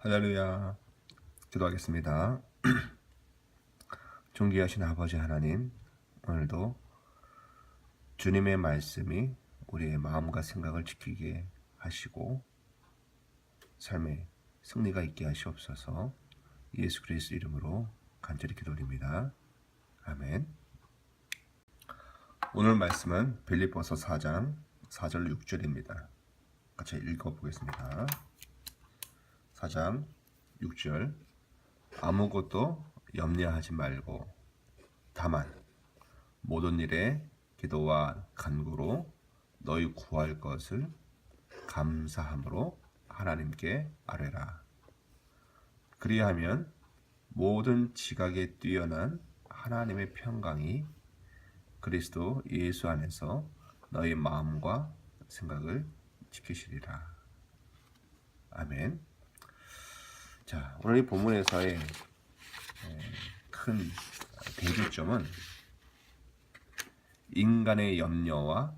할렐루야. 기도하겠습니다. 존귀하신 아버지 하나님, 오늘도 주님의 말씀이 우리의 마음과 생각을 지키게 하시고 삶에 승리가 있게 하시옵소서. 예수 그리스도 이름으로 간절히 기도드립니다. 아멘. 오늘 말씀은 빌립보서 4장 4절 6절입니다. 같이 읽어보겠습니다. 4장 6절. 아무것도 염려하지 말고 다만 모든 일에 기도와 간구로 너희 구할 것을 감사함으로 하나님께 아뢰라. 그리하면 모든 지각에 뛰어난 하나님의 평강이 그리스도 예수 안에서 너희 마음과 생각을 지키시리라. 아멘. 자, 오늘 이 본문에서의 큰 대조점은 인간의 염려와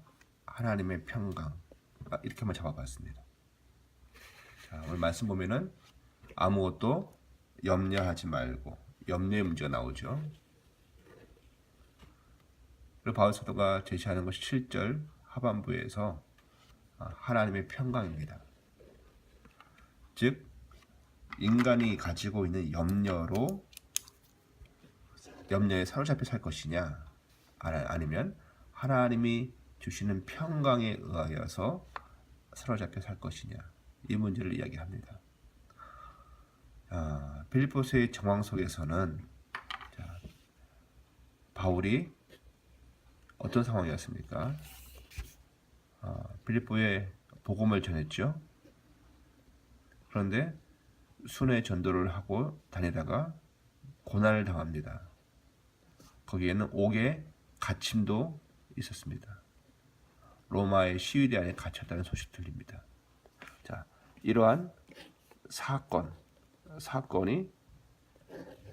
하나님의 평강, 이렇게만 잡아봤습니다. 자, 오늘 말씀 보면은 아무것도 염려하지 말고, 염려의 문제가 나오죠. 그리고 바울 사도가 제시하는 것이 7절 하반부에서 하나님의 평강입니다. 즉 인간이 가지고 있는 염려에 사로잡혀 살 것이냐, 아니면 하나님이 주시는 평강에 의하여서 사로잡혀 살 것이냐, 이 문제를 이야기합니다. 빌립보서의 정황 속에서는 바울이 어떤 상황이었습니까? 빌립보에 복음을 전했죠. 그런데 순회 전도를 하고 다니다가 고난을 당합니다. 거기에는 옥에 갇힘도 있었습니다. 로마의 시위대 안에 갇혔다는 소식 들립니다. 자, 이러한 사건이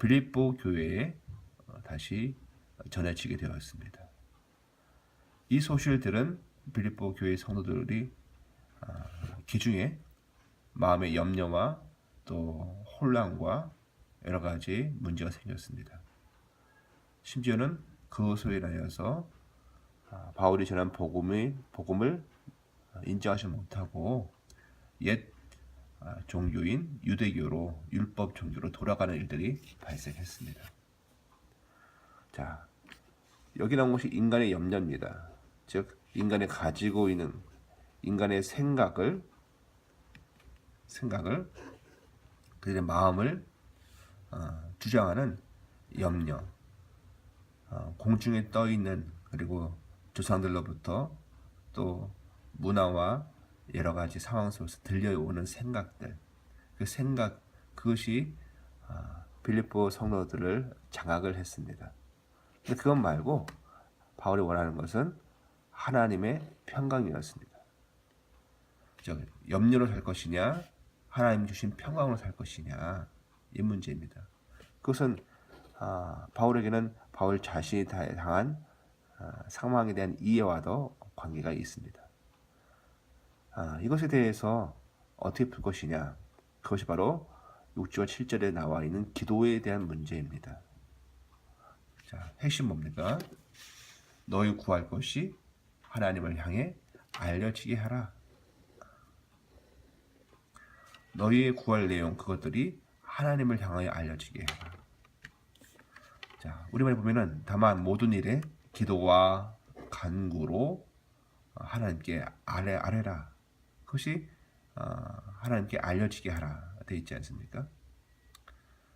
빌립보 교회에 다시 전해지게 되었습니다. 이 소식을 들은 빌립보 교회 성도들이 기중에 마음의 염려와 또 혼란과 여러 가지 문제가 생겼습니다. 심지어는 그것으로 인하여서 바울이 전한 복음을 인정하지 못하고 옛 종교인 유대교로, 율법 종교로 돌아가는 일들이 발생했습니다. 자, 여기 나온 것이 인간의 염려입니다. 즉 인간이 가지고 있는 인간의 생각을 그들의 마음을 주장하는 염려, 공중에 떠 있는, 그리고 조상들로부터 또 문화와 여러 가지 상황 속에서 들려오는 생각들, 그것이 빌립보 성도들을 장악을 했습니다. 근데 그것 말고 바울이 원하는 것은 하나님의 평강이었습니다. 즉 염려로 살 것이냐, 하나님 주신 평강으로 살 것이냐, 이 문제입니다. 그것은 바울에게는 바울 자신이 당한 상황에 대한 이해와도 관계가 있습니다. 이것에 대해서 어떻게 풀 것이냐, 그것이 바로 6절과 7절에 나와 있는 기도에 대한 문제입니다. 자, 핵심 뭡니까? 너희 구할 것이 하나님을 향해 알려지게 하라. 너희의 구할 내용, 그것들이 하나님을 향하여 알려지게 하라. 자, 우리말에 보면은 다만 모든 일에 기도와 간구로 하나님께 아뢰라. 그것이 하나님께 알려지게 하라 되어 있지 않습니까?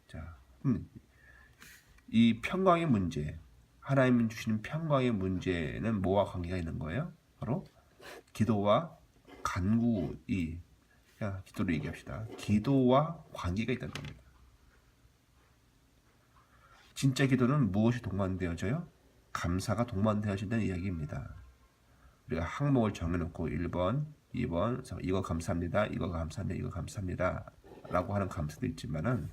자, 이 평강의 문제, 하나님 주시는 평강의 문제는 뭐와 관계가 있는 거예요? 바로 기도와 간구이, 기도로 얘기합시다. 기도와 관계가 있다는 겁니다. 진짜 기도는 무엇이 동반되어져요? 감사가 동반되어진다는 이야기입니다. 우리가 항목을 정해놓고 1번, 2번, 이거 감사합니다, 이거 감사합니다, 이거 감사합니다 라고 하는 감사도 있지만은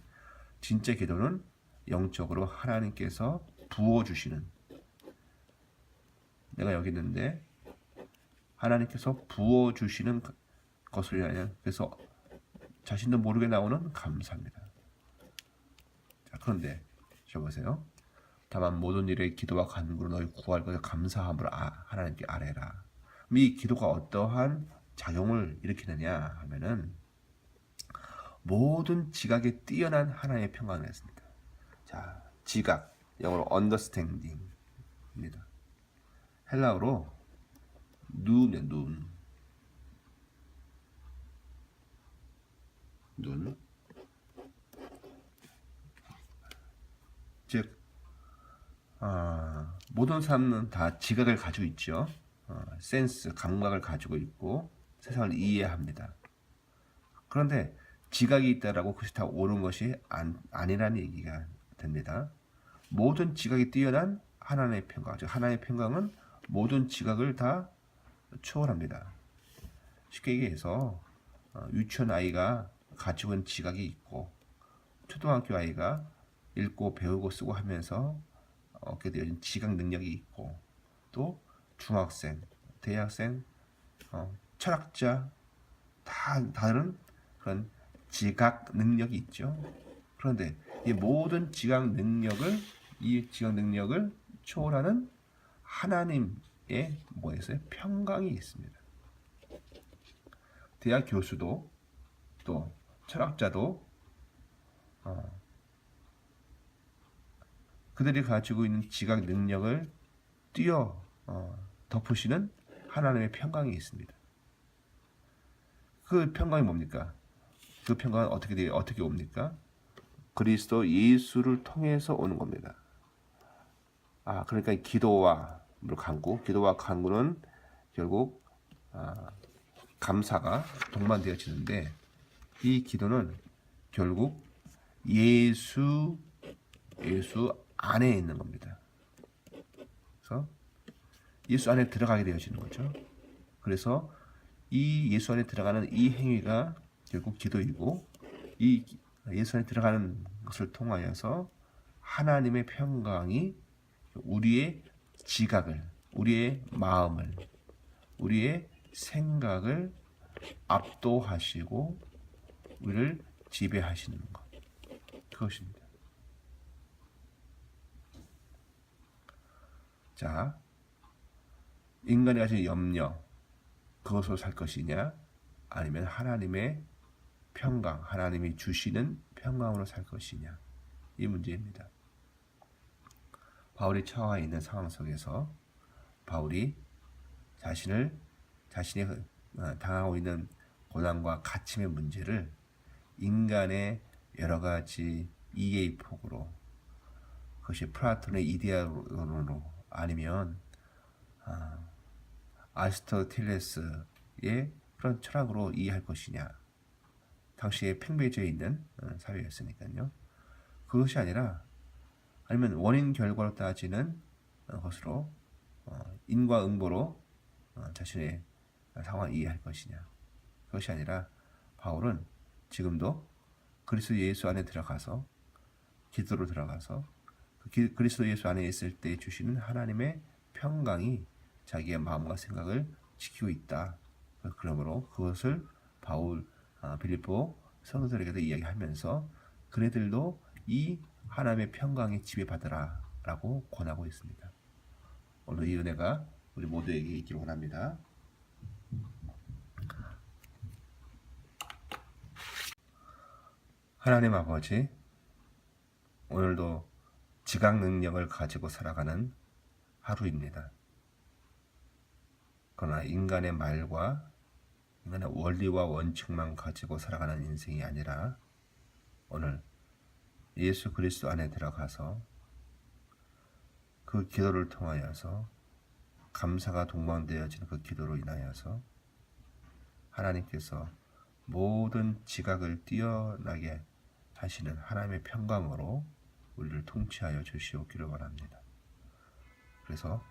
진짜 기도는 영적으로 하나님께서 부어주시는, 내가 여기 있는데 하나님께서 부어주시는 것으로 인하여, 그래서 자신도 모르게 나오는 감사입니다. 자, 그런데 저 보세요. 다만 모든 일에 기도와 간구로 너희 구할 것을 감사함으로 하나님께 아뢰라. 이 기도가 어떠한 작용을 일으키느냐 하면은 모든 지각에 뛰어난 하나님의 평강을 했습니다. 자, 지각, 영어로 understanding입니다. 헬라어로 눈. 즉, 모든 사람은 다 지각을 가지고 있죠. 센스, 감각을 가지고 있고 세상을 이해합니다. 그런데 지각이 있다라고 그것이 다 옳은 것이 아니라는 얘기가 됩니다. 모든 지각이 뛰어난 하나님의 평강, 즉 하나님의 평강은 모든 지각을 다 초월합니다. 쉽게 얘기해서 유치원 아이가 가지고 있는 지각이 있고 초등학교 아이가 읽고 배우고 쓰고 하면서 얻게 되어진 지각 능력이 있고 또 중학생, 대학생, 철학자 다 다른 그런 지각 능력이 있죠. 그런데 이 모든 지각 능력을 초월하는 하나님의 뭐였어요? 평강이 있습니다. 대학 교수도 또 철학자도 그들이 가지고 있는 지각 능력을 덮으시는 하나님의 평강이 있습니다. 그 평강이 뭡니까? 그 평강은 어떻게 옵니까? 그리스도 예수를 통해서 오는 겁니다. 그러니까 기도와 간구는 결국 감사가 동반되어지는데 이 기도는 결국 예수 안에 있는 겁니다. 그래서 예수 안에 들어가게 되어지는 거죠. 그래서 이 예수 안에 들어가는 이 행위가 결국 기도이고 이 예수 안에 들어가는 것을 통하여서 하나님의 평강이 우리의 지각을, 우리의 마음을, 우리의 생각을 압도하시고 우리를 지배하시는 것. 그것입니다. 자, 인간이 가진 염려, 그것으로 살 것이냐, 아니면 하나님의 평강, 하나님이 주시는 평강으로 살 것이냐, 이 문제입니다. 바울이 처해 있는 상황 속에서 바울이 자신이 당하고 있는 고난과 갇힘의 문제를 인간의 여러 가지 이해의 폭으로, 그것이 플라톤의 이데아론으로 아니면 아리스토텔레스의 그런 철학으로 이해할 것이냐. 당시에 팽배해져 있는 사회였으니까요. 그것이 아니라 아니면 원인 결과로 따지는 것으로 인과응보로 자신의 상황을 이해할 것이냐. 그것이 아니라 바울은 지금도 그리스도 예수 안에 들어가서 기도로 들어가서 그리스도 예수 안에 있을 때 주시는 하나님의 평강이 자기의 마음과 생각을 지키고 있다. 그러므로 그것을 바울 빌립보 성도들에게도 이야기하면서 그네들도 이 하나님의 평강에 지배받으라 라고 권하고 있습니다. 오늘 이 은혜가 우리 모두에게 있기를 원합니다. 하나님 아버지, 오늘도 지각 능력을 가지고 살아가는 하루입니다. 그러나 인간의 말과 인간의 원리와 원칙만 가지고 살아가는 인생이 아니라 오늘 예수 그리스도 안에 들어가서 그 기도를 통하여서 감사가 동반되어지는 그 기도로 인하여서 하나님께서 모든 지각을 뛰어나게 하시는 하나님의 평강으로 우리를 통치하여 주시옵기를 원합니다. 그래서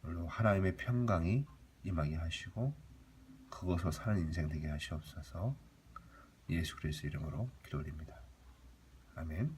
오늘도 하나님의 평강이 임하게 하시고 그것으로 사는 인생 되게 하시옵소서. 예수 그리스도 이름으로 기도드립니다. 아멘.